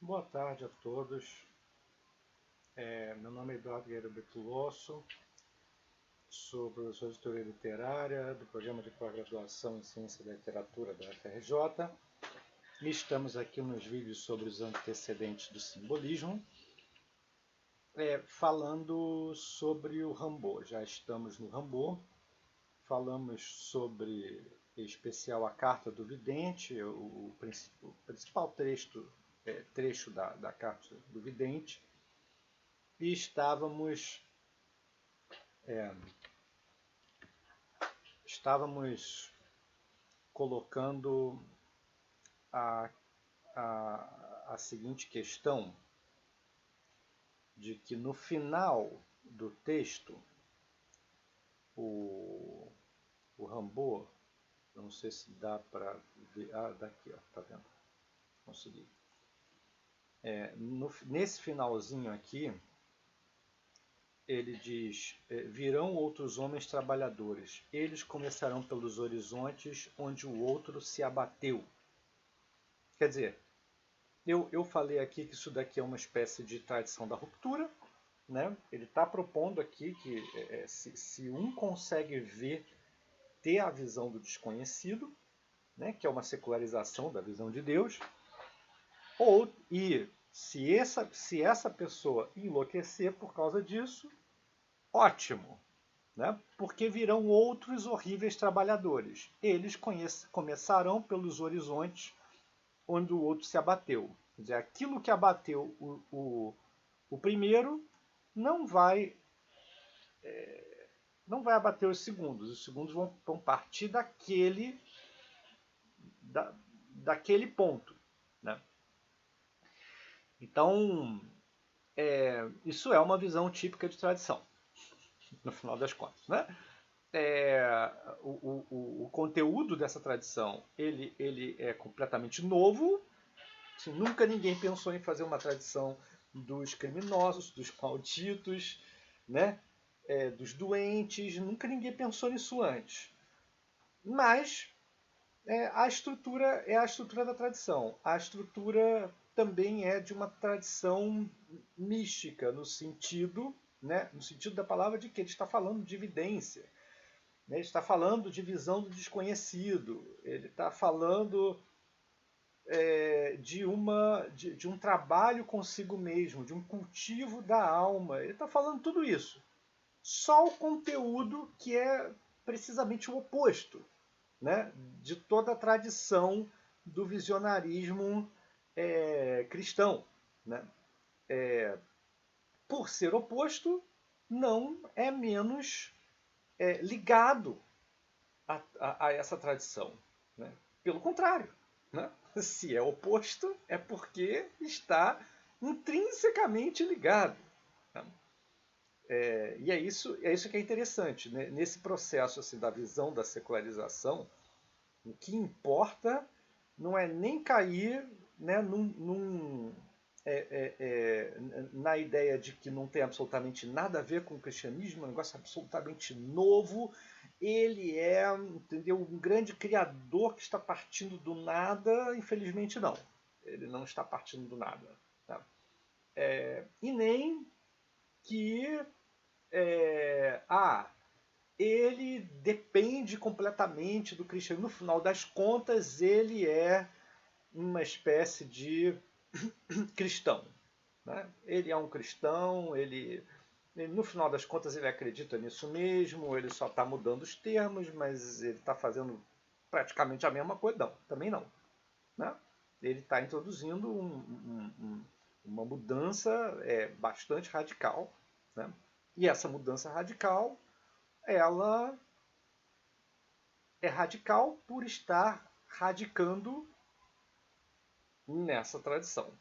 Boa tarde a todos. Meu nome é Eduardo Guerreiro Bertolosso, sou professor de História Literária do Programa de Pós-Graduação em Ciência da Literatura da UFRJ e estamos aqui nos vídeos sobre os antecedentes do simbolismo, falando sobre o Rimbaud. Já estamos no Rimbaud, falamos sobre, em especial, a Carta do Vidente, o principal trecho da Carta do Vidente, e estávamos colocando a, a seguinte questão, de que no final do texto, o Rimbaud, eu não sei se dá para ver, daqui, ó, tá vendo? Consegui. Nesse finalzinho aqui, ele diz: virão outros homens trabalhadores, eles começarão pelos horizontes onde o outro se abateu. Quer dizer, eu falei aqui que isso daqui é uma espécie de tradição da ruptura, né? Ele está propondo aqui que se um consegue ter a visão do desconhecido, né, que é uma secularização da visão de Deus, e se essa pessoa enlouquecer por causa disso, ótimo, né? Porque virão outros horríveis trabalhadores. Eles começarão pelos horizontes onde o outro se abateu. Quer dizer, aquilo que abateu o primeiro não vai abater os segundos vão partir daquele ponto, né? Então, isso é uma visão típica de tradição, no final das contas, né? O conteúdo dessa tradição ele é completamente novo. Assim, nunca ninguém pensou em fazer uma tradição dos criminosos, dos malditos, né? Dos doentes. Nunca ninguém pensou nisso antes. Mas a estrutura é a estrutura da tradição. A estrutura também é de uma tradição mística, no sentido, né, no sentido da palavra de que ele está falando de evidência. Né, ele está falando de visão do desconhecido. Ele está falando de um trabalho consigo mesmo, de um cultivo da alma. Ele está falando tudo isso. Só o conteúdo que é precisamente o oposto, né, de toda a tradição do visionarismo cristão. Né? Por ser oposto, não é menos ligado a essa tradição. Né? Pelo contrário, né? Se é oposto, é porque está intrinsecamente ligado. Né? E é isso que é interessante. Né? Nesse processo assim, da visão da secularização, o que importa não é nem cair, né, na ideia de que não tem absolutamente nada a ver com o cristianismo, é um negócio absolutamente novo. Ele é, entendeu, um grande criador que está partindo do nada. Infelizmente não. Ele não está partindo do nada. Tá? E nem que ele depende completamente do cristianismo. No final das contas, ele é uma espécie de cristão. Né? Ele é um cristão, no final das contas, ele acredita nisso mesmo, ele só está mudando os termos, mas ele está fazendo praticamente a mesma coisa. Não, também não. Né? Ele está introduzindo uma mudança bastante radical. Né? E essa mudança radical, ela é radical por estar radicando nessa tradição,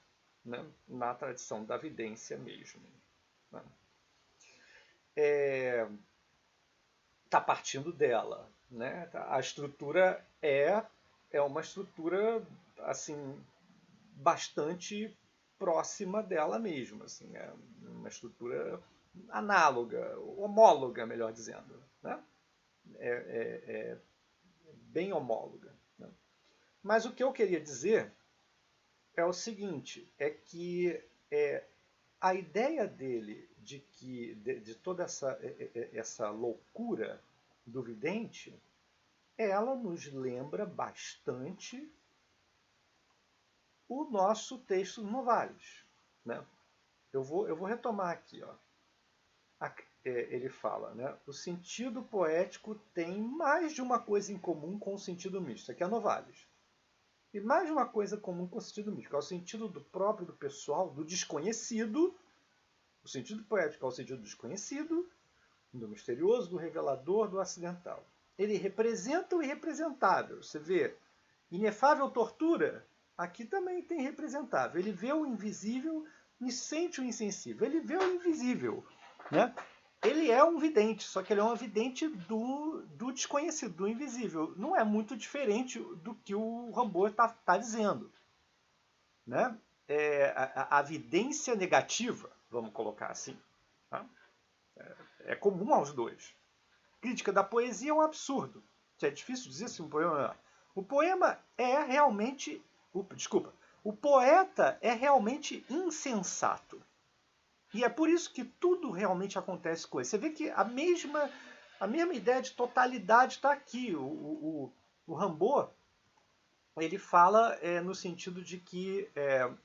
né? Na tradição da vidência mesmo. Né? Tá partindo dela. Né? A estrutura é uma estrutura assim bastante próxima dela mesma. Assim, é uma estrutura análoga, homóloga, melhor dizendo. Né? Bem homóloga. Né? Mas o que eu queria dizer é o seguinte, é que a ideia dele de toda essa loucura do vidente, ela nos lembra bastante o nosso texto do Novalis, né? Eu vou retomar aqui, ó. Ele fala, né? O sentido poético tem mais de uma coisa em comum com o sentido místico. Isso aqui é Novalis. E mais de uma coisa comum com o sentido místico. É o sentido do próprio, do pessoal, do desconhecido. O sentido poético é o sentido do desconhecido, do misterioso, do revelador, do acidental. Ele representa o irrepresentável. Você vê, inefável tortura, aqui também tem representável. Ele vê o invisível e sente o insensível. Ele vê o invisível, né? Ele é um vidente, só que ele é um vidente do desconhecido, do invisível. Não é muito diferente do que o Rimbaud está dizendo, né? A vidência negativa, vamos colocar assim, tá? É comum aos dois. Crítica da poesia é um absurdo. É difícil dizer se um poema... O poema é realmente... O poeta é realmente insensato. E é por isso que tudo realmente acontece com ele. Você vê que a mesma ideia de totalidade está aqui. O Rimbaud, ele fala no sentido de que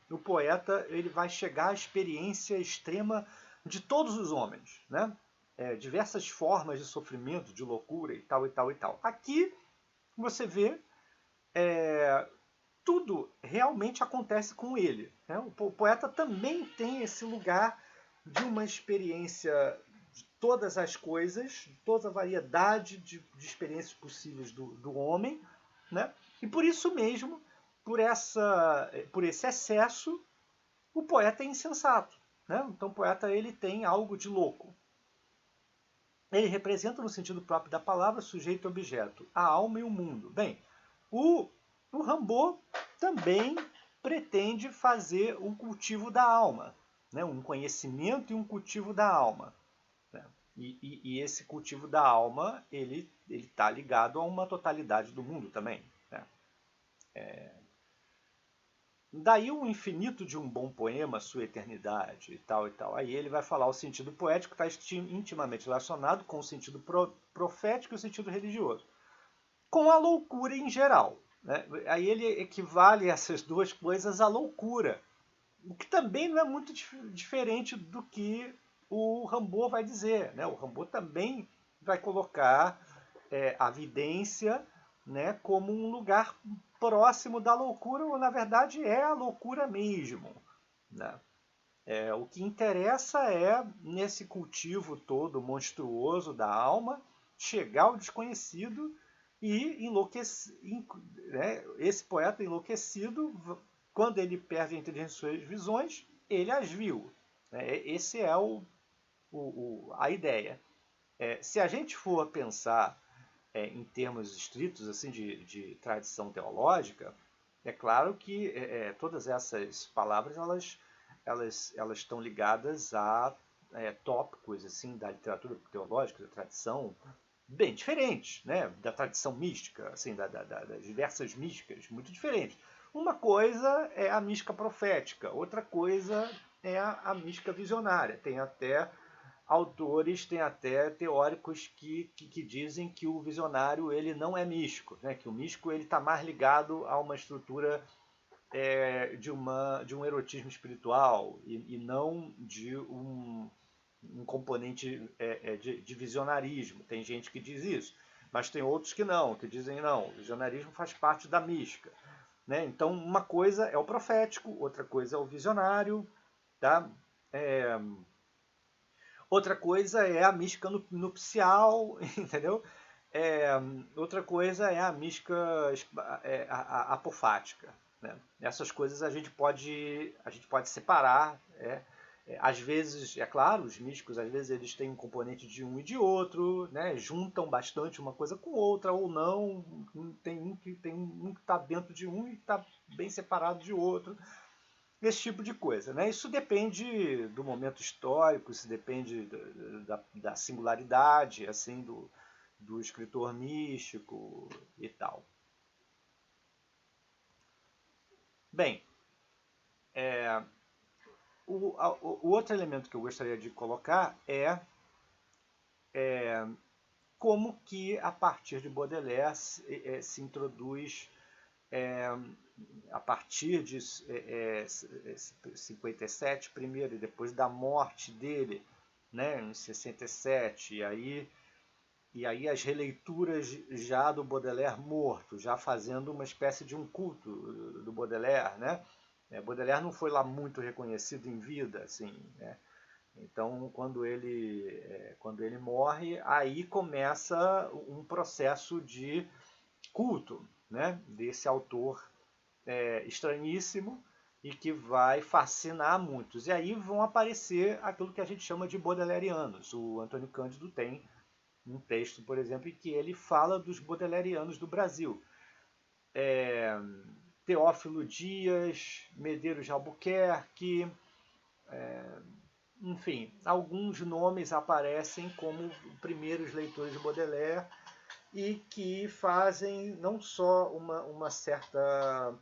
o poeta ele vai chegar à experiência extrema de todos os homens, né? Diversas formas de sofrimento, de loucura e tal, e tal, e tal. Aqui você vê tudo realmente acontece com ele, né? O poeta também tem esse lugar de uma experiência de todas as coisas, de toda a variedade de experiências possíveis do homem, né? E por isso mesmo, por esse excesso, o poeta é insensato, né? Então o poeta ele tem algo de louco. Ele representa no sentido próprio da palavra sujeito e objeto, a alma e o mundo. Bem, o Rimbaud também pretende fazer um cultivo da alma, né? Um conhecimento e um cultivo da alma. Né? E esse cultivo da alma, ele está ligado a uma totalidade do mundo também. Né? Daí o infinito de um bom poema, sua eternidade e tal e tal. Aí ele vai falar o sentido poético está intimamente relacionado com o sentido profético e o sentido religioso. Com a loucura em geral. Né? Aí ele equivale essas duas coisas à loucura. O que também não é muito diferente do que o Rimbaud vai dizer. Né? O Rimbaud também vai colocar a vidência, né, como um lugar próximo da loucura, ou na verdade é a loucura mesmo. Né? O que interessa é, nesse cultivo todo monstruoso da alma, chegar ao desconhecido e enlouquecer. Né? Esse poeta enlouquecido, quando ele perde a inteligência de suas visões, ele as viu. Né? Esse é a ideia. Se a gente for pensar em termos estritos assim de tradição teológica, é claro que todas essas palavras elas estão ligadas a tópicos assim da literatura teológica, da tradição bem diferentes, né? Da tradição mística, assim, das diversas místicas, muito diferentes. Uma coisa é a mística profética, outra coisa é a mística visionária. Tem até autores, tem até teóricos que dizem que o visionário ele não é místico, né? Que o místico ele está mais ligado a uma estrutura de um erotismo espiritual e não de um componente de visionarismo. Tem gente que diz isso, mas tem outros que não, que dizem não, o visionarismo faz parte da mística. Né? Então, uma coisa é o profético, outra coisa é o visionário, tá? Outra coisa é a mística nupcial, entendeu? Outra coisa é a mística apofática. Né? Essas coisas a gente pode separar. Às vezes, é claro, os místicos às vezes eles têm um componente de um e de outro, né? Juntam bastante uma coisa com outra ou não. Tem um que está dentro de um e está bem separado de outro. Esse tipo de coisa. Né? Isso depende do momento histórico, isso depende da singularidade assim, do escritor místico e tal. Bem, O outro elemento que eu gostaria de colocar é como que a partir de Baudelaire se introduz a partir de 57 primeiro e depois da morte dele, né, em 67, e aí as releituras já do Baudelaire morto, já fazendo uma espécie de um culto do Baudelaire, né? Baudelaire não foi lá muito reconhecido em vida, assim, né? Então, quando ele morre, aí começa um processo de culto, né, desse autor estranhíssimo e que vai fascinar muitos. E aí vão aparecer aquilo que a gente chama de baudelairianos. O Antônio Cândido tem um texto, por exemplo, em que ele fala dos baudelairianos do Brasil. Teófilo Dias, Medeiros de Albuquerque, enfim, alguns nomes aparecem como primeiros leitores de Baudelaire e que fazem não só uma certa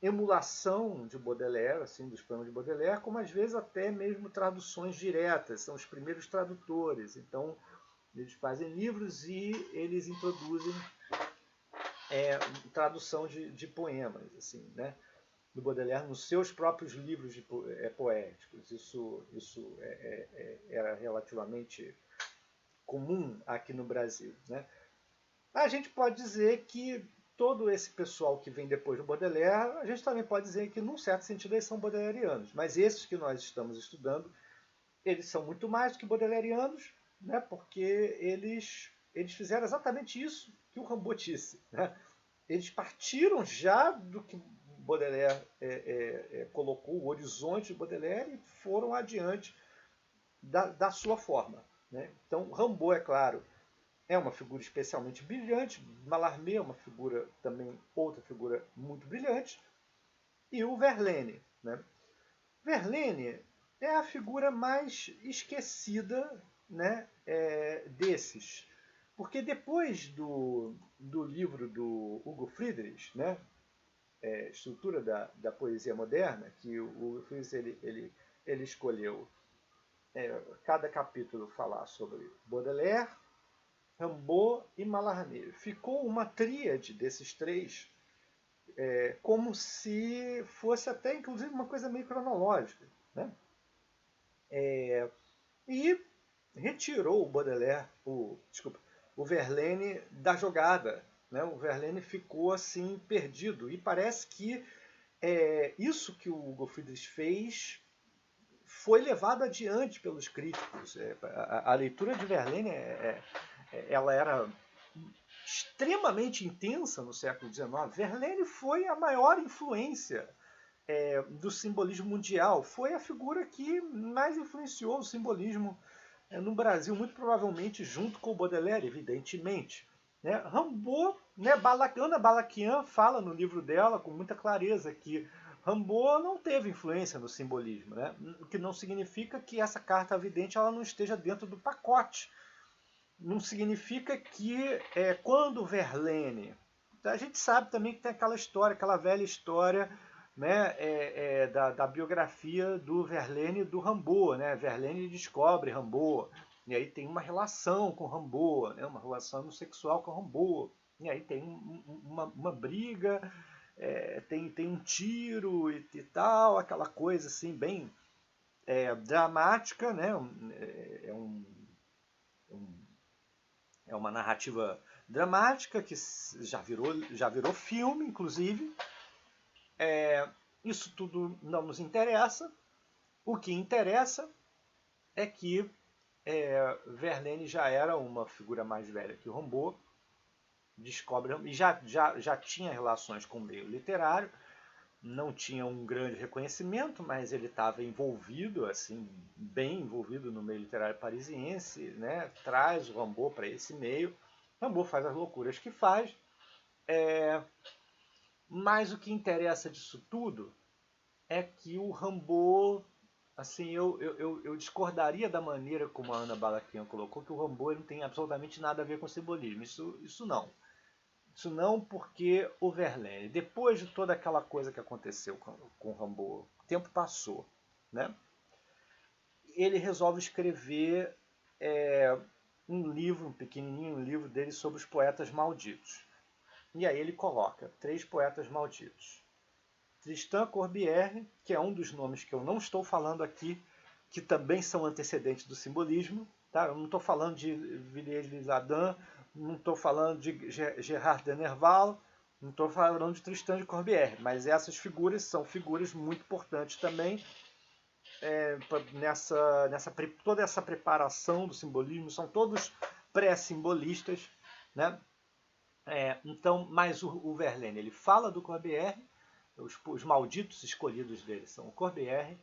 emulação de Baudelaire, assim, dos poemas de Baudelaire, como às vezes até mesmo traduções diretas, são os primeiros tradutores. Então, eles fazem livros e eles introduzem tradução de poemas, assim, né, do Baudelaire nos seus próprios livros poéticos. Isso era relativamente comum aqui no Brasil, né? A gente pode dizer que todo esse pessoal que vem depois do Baudelaire, a gente também pode dizer que, num certo sentido, eles são baudelairianos. Mas esses que nós estamos estudando, eles são muito mais do que baudelairianos, né? Porque eles fizeram exatamente isso que o Rimbaud disse, né? Eles partiram já do que Baudelaire colocou, o horizonte de Baudelaire, e foram adiante da sua forma, né? Então, Rimbaud, é claro, é uma figura especialmente brilhante, Mallarmé é uma figura também, outra figura muito brilhante, e o Verlaine, né? Verlaine é a figura mais esquecida, né, desses. Porque depois do livro do Hugo Friedrich, né, Estrutura da Poesia Moderna, que o Hugo Friedrich ele escolheu cada capítulo falar sobre Baudelaire, Rimbaud e Mallarmé. Ficou uma tríade desses três, como se fosse até inclusive uma coisa meio cronológica, né? E retirou o Baudelaire, o Verlaine da jogada, né? O Verlaine ficou assim perdido, e parece que isso que o Hugo Friedrich fez foi levado adiante pelos críticos. A leitura de Verlaine ela era extremamente intensa no século XIX. Verlaine foi a maior influência do simbolismo mundial. Foi a figura que mais influenciou o simbolismo no Brasil, muito provavelmente junto com o Baudelaire, evidentemente. Né? Rimbaud, né, Ana Balakian fala no livro dela com muita clareza que Rimbaud não teve influência no simbolismo, né? O que não significa que essa carta vidente ela não esteja dentro do pacote. Não significa que quando Verlaine... A gente sabe também que tem aquela história, aquela velha história, né, da biografia do Verlaine e do Rimbaud, né? Verlaine descobre Rimbaud, e aí tem uma relação com Rimbaud, né? Uma relação homossexual com Rimbaud, e aí tem uma briga, tem um tiro e tal, aquela coisa assim bem dramática, né? É uma narrativa dramática que já virou filme, inclusive. Isso tudo não nos interessa. O que interessa é que Verlaine já era uma figura mais velha que o Rimbaud, descobre e já tinha relações com o meio literário, não tinha um grande reconhecimento, mas ele estava envolvido, assim, bem envolvido no meio literário parisiense, né? Traz o Rimbaud para esse meio. Rimbaud faz as loucuras que faz, mas o que interessa disso tudo é que o Rimbaud, assim, eu discordaria da maneira como a Ana Balakian colocou, que o Rimbaud não tem absolutamente nada a ver com simbolismo. Isso não. Isso não, porque o Verlaine, depois de toda aquela coisa que aconteceu com Rimbaud, o tempo passou, né? Ele resolve escrever um livro, um pequenininho um livro dele sobre os poetas malditos. E aí ele coloca 3 poetas malditos. Tristan Corbière, que é um dos nomes que eu não estou falando aqui, que também são antecedentes do simbolismo. Tá? Eu não estou falando de Villiers-Adam, não estou falando de Gerard de Nerval, não estou falando de Tristan de Corbière, mas essas figuras são figuras muito importantes também toda essa preparação do simbolismo, são todos pré-simbolistas, né? Então, mas o Verlaine, ele fala do Corbière, os malditos escolhidos dele são o Corbière,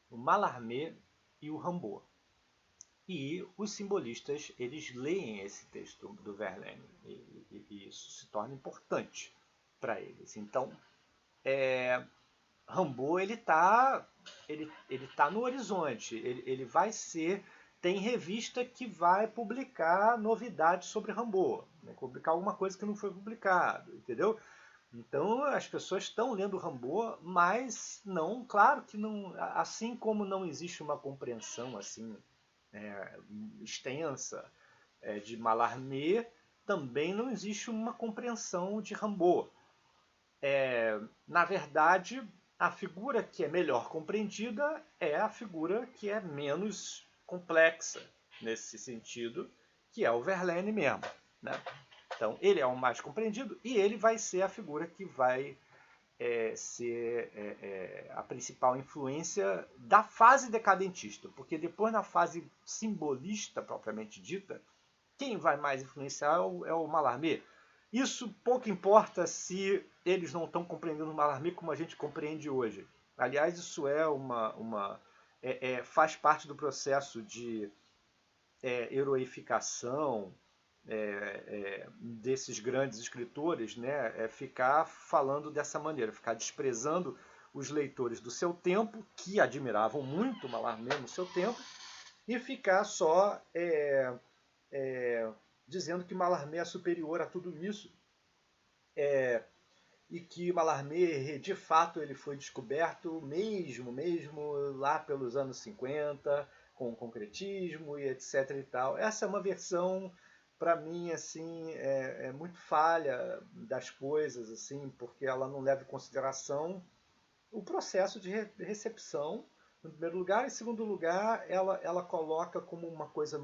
o Mallarmé e o Rimbaud. E os simbolistas, eles leem esse texto do Verlaine, e isso se torna importante para eles. Então, Rimbaud ele tá no horizonte, ele vai ser, tem revista que vai publicar novidades sobre Rimbaud, né? Publicar alguma coisa que não foi publicado, entendeu? Então as pessoas estão lendo Rimbaud, mas não, claro que não, assim como não existe uma compreensão assim extensa de Mallarmé, também não existe uma compreensão de Rimbaud. Na verdade, a figura que é melhor compreendida é a figura que é menos complexa nesse sentido, que é o Verlaine mesmo, né? Então, ele é o mais compreendido e ele vai ser a figura que vai ser a principal influência da fase decadentista, porque depois na fase simbolista propriamente dita, quem vai mais influenciar é o Mallarmé. Isso pouco importa se eles não estão compreendendo o Mallarmé como a gente compreende hoje. Aliás, isso faz parte do processo de heroificação desses grandes escritores, né? Ficar falando dessa maneira, ficar desprezando os leitores do seu tempo, que admiravam muito Mallarmé no seu tempo, e ficar só dizendo que Mallarmé é superior a tudo isso, e que Mallarmé, de fato, ele foi descoberto mesmo lá pelos anos 50, com o concretismo e etc e tal. Essa é uma versão, para mim, assim, muito falha das coisas, assim, porque ela não leva em consideração o processo de recepção, em primeiro lugar. Em segundo lugar, ela coloca como uma coisa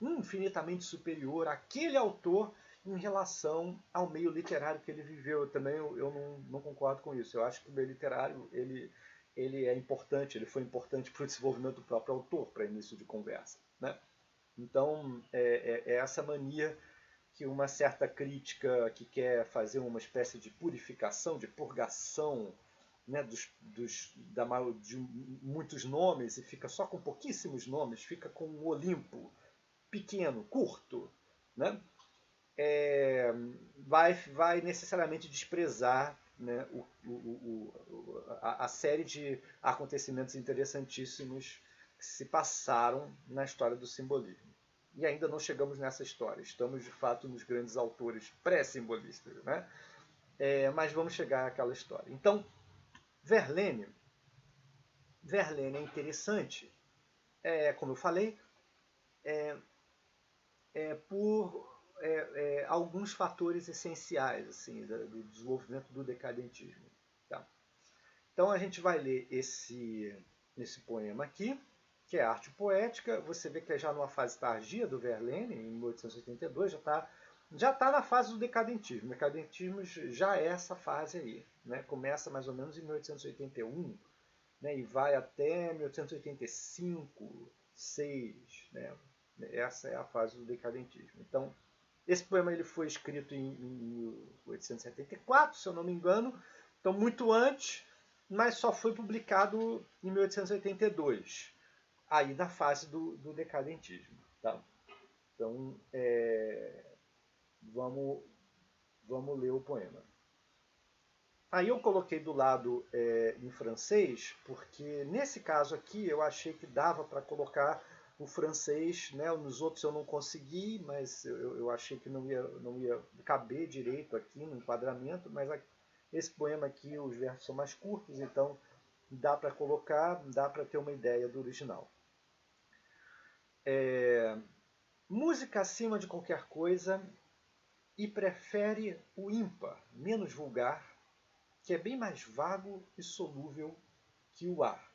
infinitamente superior àquele autor em relação ao meio literário que ele viveu. Também eu não concordo com isso. Eu acho que o meio literário ele é importante, ele foi importante para o desenvolvimento do próprio autor, para início de conversa, né? Então, é essa mania que uma certa crítica que quer fazer uma espécie de purificação, de purgação, né, de muitos nomes e fica só com pouquíssimos nomes, fica com um Olimpo pequeno, curto, né? Vai necessariamente desprezar, né, a série de acontecimentos interessantíssimos que se passaram na história do simbolismo. E ainda não chegamos nessa história. Estamos, de fato, nos grandes autores pré-simbolistas, né? Mas vamos chegar àquela história. Então, Verlaine é interessante, como eu falei, por alguns fatores essenciais assim, do desenvolvimento do decadentismo. Tá? Então a gente vai ler esse poema aqui, que é Arte Poética. Você vê que é já numa fase tardia do Verlaine, em 1882, já tá na fase do decadentismo. O decadentismo já é essa fase aí. Né? Começa mais ou menos em 1881, né? E vai até 1885, 6, né? Essa é a fase do decadentismo. Então, esse poema ele foi escrito em 1874, se eu não me engano, então muito antes, mas só foi publicado em 1882, aí na fase do decadentismo. Tá? Então, vamos ler o poema. Aí eu coloquei do lado em francês, porque nesse caso aqui eu achei que dava para colocar o francês, né? Nos outros eu não consegui, mas eu achei que não ia caber direito aqui no enquadramento, mas esse poema aqui, os versos são mais curtos, então dá para colocar, dá para ter uma ideia do original. Música acima de qualquer coisa e prefere o ímpar, menos vulgar, que é bem mais vago e solúvel que o ar,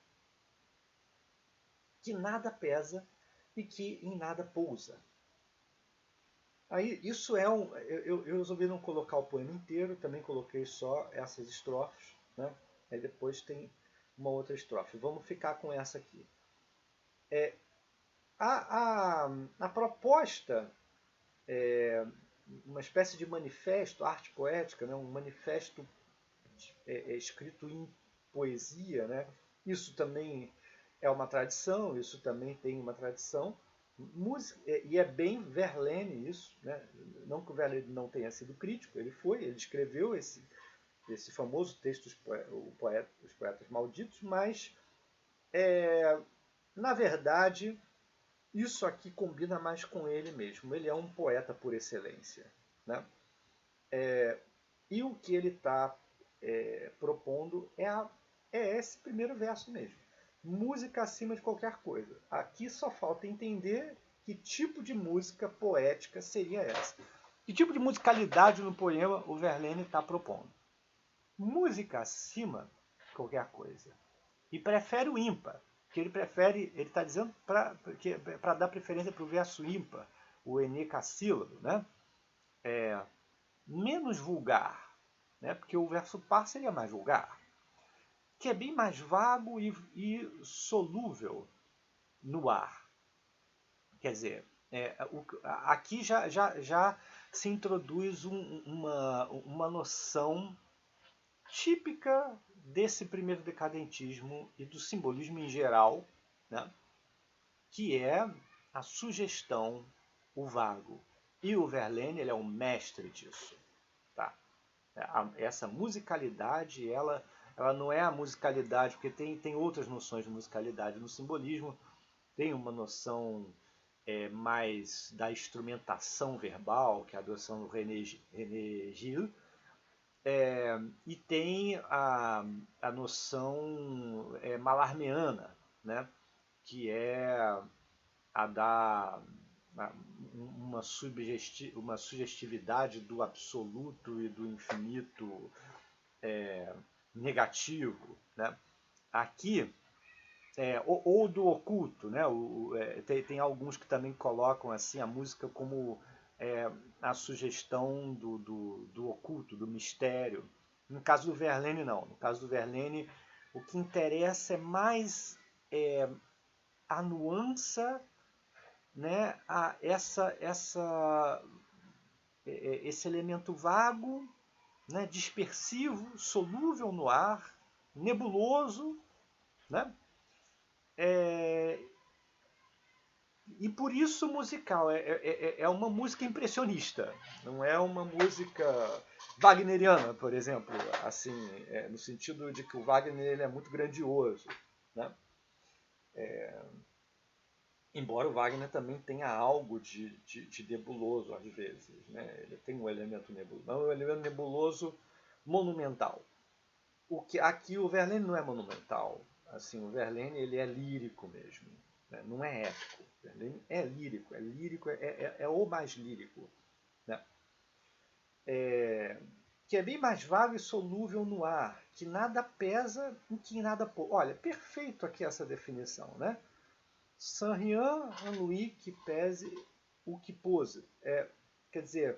que nada pesa e que em nada pousa. Aí, isso é um. Eu resolvi não colocar o poema inteiro, também coloquei só essas estrofes, né? Aí depois tem uma outra estrofe. Vamos ficar com essa aqui. A proposta é uma espécie de manifesto, arte poética, né? Um manifesto escrito em poesia, né? Isso também é uma tradição, isso também tem uma tradição. Música, e é bem Verlaine isso, né? Não que o Verlaine não tenha sido crítico, ele escreveu esse famoso texto, Os Poetas Malditos, mas, na verdade, isso aqui combina mais com ele mesmo. Ele é um poeta por excelência, né? E o que ele está propondo é esse primeiro verso mesmo. Música acima de qualquer coisa. Aqui só falta entender que tipo de música poética seria essa. Que tipo de musicalidade no poema o Verlaine está propondo. Música acima de qualquer coisa. E prefere o ímpar. Que ele está dizendo para dar preferência para o verso ímpar, o enecassílabo, né? Menos vulgar, né? Porque o verso par seria mais vulgar, que é bem mais vago e solúvel no ar. Quer dizer, aqui já se introduz uma noção típica desse primeiro decadentismo e do simbolismo em geral, né? Que é a sugestão, o vago. E o Verlaine ele é um mestre disso. Tá? Essa musicalidade, ela não é a musicalidade, porque tem outras noções de musicalidade no simbolismo. Tem uma noção mais da instrumentação verbal, que é a adoção do René Gilles, e tem a noção malarmeana, né? Que é a da uma sugestividade do absoluto e do infinito negativo, né? Aqui, ou do oculto, né? Tem alguns que também colocam assim a música como a sugestão do oculto, do mistério. No caso do Verlaine, não. No caso do Verlaine, o que interessa é mais a nuance, né? Esse elemento vago, né? Dispersivo, solúvel no ar, nebuloso, né? E por isso musical, é uma música impressionista, não é uma música wagneriana, por exemplo, assim, no sentido de que o Wagner ele é muito grandioso, né? Embora o Wagner também tenha algo de nebuloso às vezes, né? Ele tem um elemento nebuloso, não é um elemento nebuloso monumental. Aqui o Verlaine não é monumental, assim, o Verlaine ele é lírico mesmo, né? Não é épico. O Verlaine é lírico, é o mais lírico, né? Que é bem mais vago e solúvel no ar, que nada pesa e que nada pousa. Olha, perfeito aqui essa definição, né? Sans rien ennui que pese o que pose. Quer dizer,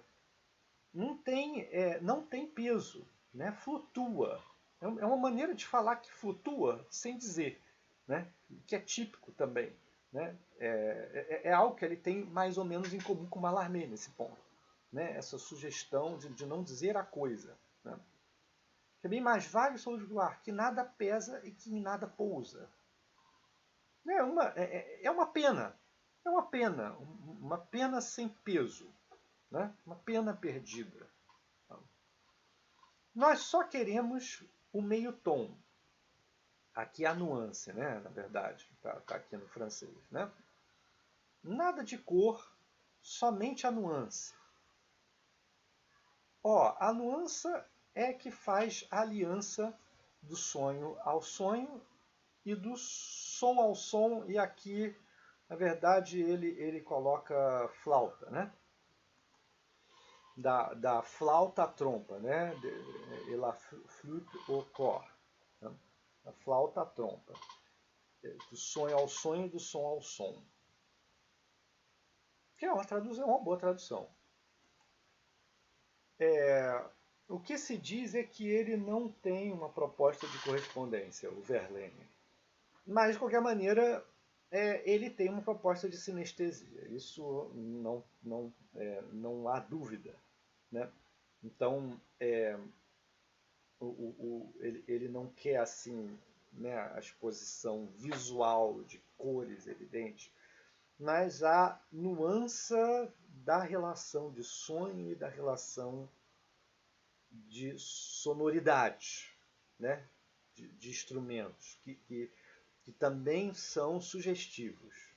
não tem peso, né? Flutua. É uma maneira de falar que flutua sem dizer, né? Que é típico também, né? É algo que ele tem mais ou menos em comum com o Mallarmé nesse ponto, né? Essa sugestão de não dizer a coisa, né? Que é bem mais vago e solúvel do ar, que nada pesa e que em nada pousa. É uma pena, uma pena sem peso, né? Uma pena perdida. Nós só queremos o meio tom. Aqui a nuance, né? Na verdade, tá aqui no francês, né? Nada de cor, somente a nuance. A nuance é que faz a aliança do sonho ao sonho e do som ao som, e aqui, na verdade, ele coloca flauta, né? Da flauta à trompa, né? Et la flûte au corps. Né? A flauta à trompa. Do sonho ao sonho e do som ao som. Que é uma tradução, uma boa tradução. O que se diz é que ele não tem uma proposta de correspondência, o Verlaine. Mas, de qualquer maneira, ele tem uma proposta de sinestesia. Isso não há dúvida. Né? Então, ele não quer assim, né, a exposição visual de cores evidentes, mas a nuance da relação de sonho e da relação de sonoridade, né, de instrumentos que também são sugestivos.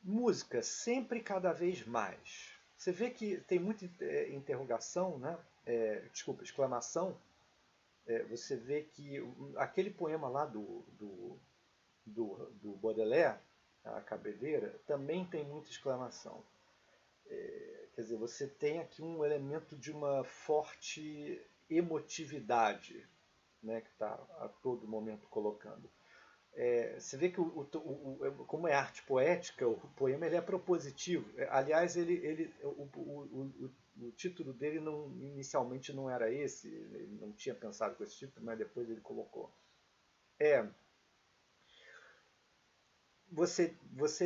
Música sempre cada vez mais. Você vê que tem muita interrogação, né? Desculpa, exclamação. Você vê que aquele poema lá do Baudelaire, a Cabeleira, também tem muita exclamação. Quer dizer, você tem aqui um elemento de uma forte emotividade, né, que está a todo momento colocando. Você vê que como é arte poética, o poema ele é propositivo. Aliás, o título dele inicialmente não era esse, ele não tinha pensado com esse título, mas depois ele colocou. Você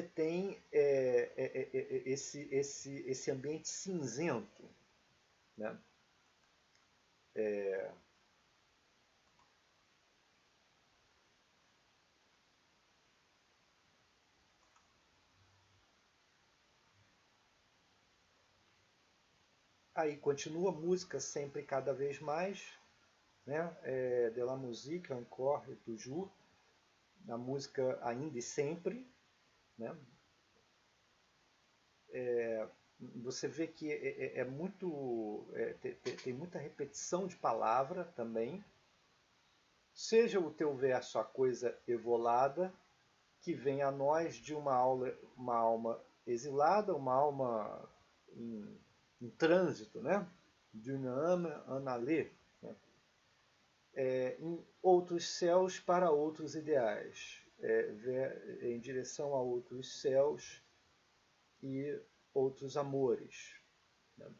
tem esse ambiente cinzento. Né? Aí continua a música sempre cada vez mais, né? De la musique encore et toujours, a música ainda e sempre, né? Você vê que tem muita repetição de palavra também. Seja o teu verso a coisa evolada, que vem a nós de uma alma exilada, uma alma em trânsito, né? D'une âme en aller, né? Em outros céus para outros ideais, em direção a outros céus e outros amores. Né?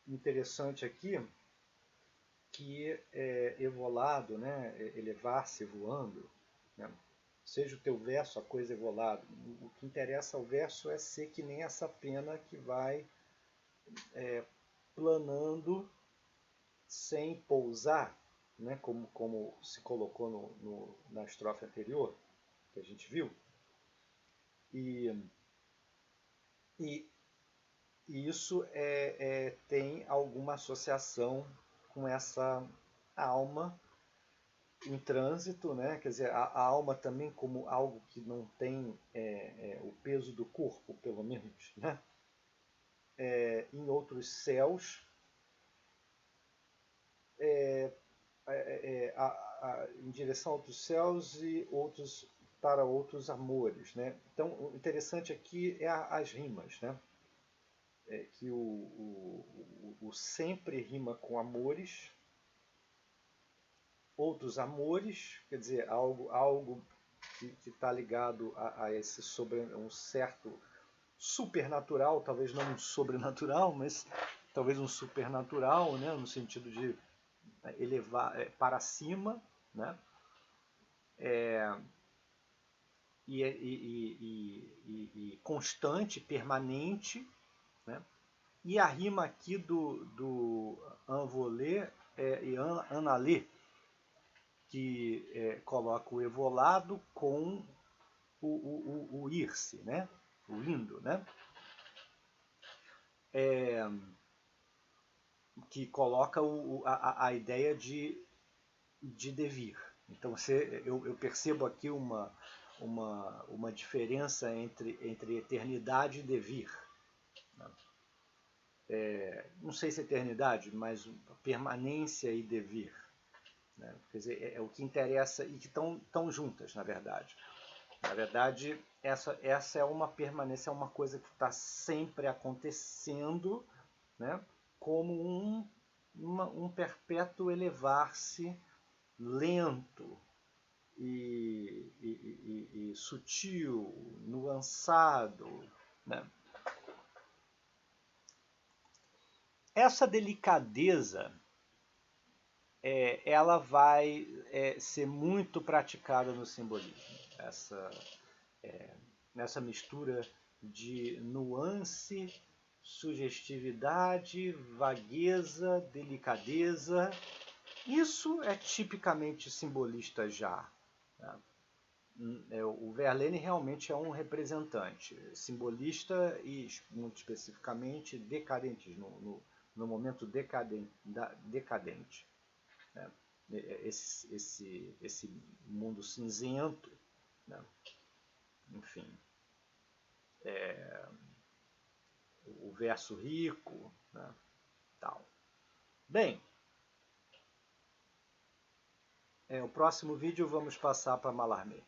Interessante aqui que evolado, né? Elevar-se voando, né? Seja o teu verso a coisa evolada. O que interessa ao verso é ser que nem essa pena que vai planando sem pousar, né? como se colocou na estrofe anterior, que a gente viu. E isso tem alguma associação com essa alma em trânsito, né? Quer dizer, a alma também como algo que não tem o peso do corpo, pelo menos, né? Em outros céus, em direção a outros céus e outros para outros amores, né? Então, o interessante aqui é as rimas, né? Que o sempre rima com amores, outros amores, quer dizer, algo que está ligado a esse um certo supernatural, talvez não um sobrenatural, mas talvez um supernatural, né, no sentido de elevar para cima, né, e constante, permanente, né. E a rima aqui do envolé e analé, que coloca o evolado com o ir-se, né? O indo, né? Que coloca a ideia de devir. Então eu percebo aqui uma diferença entre eternidade e devir. Não sei se eternidade, mas permanência e devir. Né? Quer dizer, é o que interessa e que estão juntas, na verdade. Na verdade, essa é uma permanência, é uma coisa que está sempre acontecendo, né? Como um perpétuo elevar-se lento e sutil, nuançado. Né? Essa delicadeza ela vai ser muito praticada no simbolismo. Nessa mistura de nuance, sugestividade, vagueza, delicadeza. Isso é tipicamente simbolista já. Né? O Verlaine realmente é um representante simbolista e, muito especificamente, decadente, no momento decadente. Né? Esse mundo cinzento, né? Enfim, o verso rico, né? Tal. Bem, o próximo vídeo vamos passar para Mallarmé.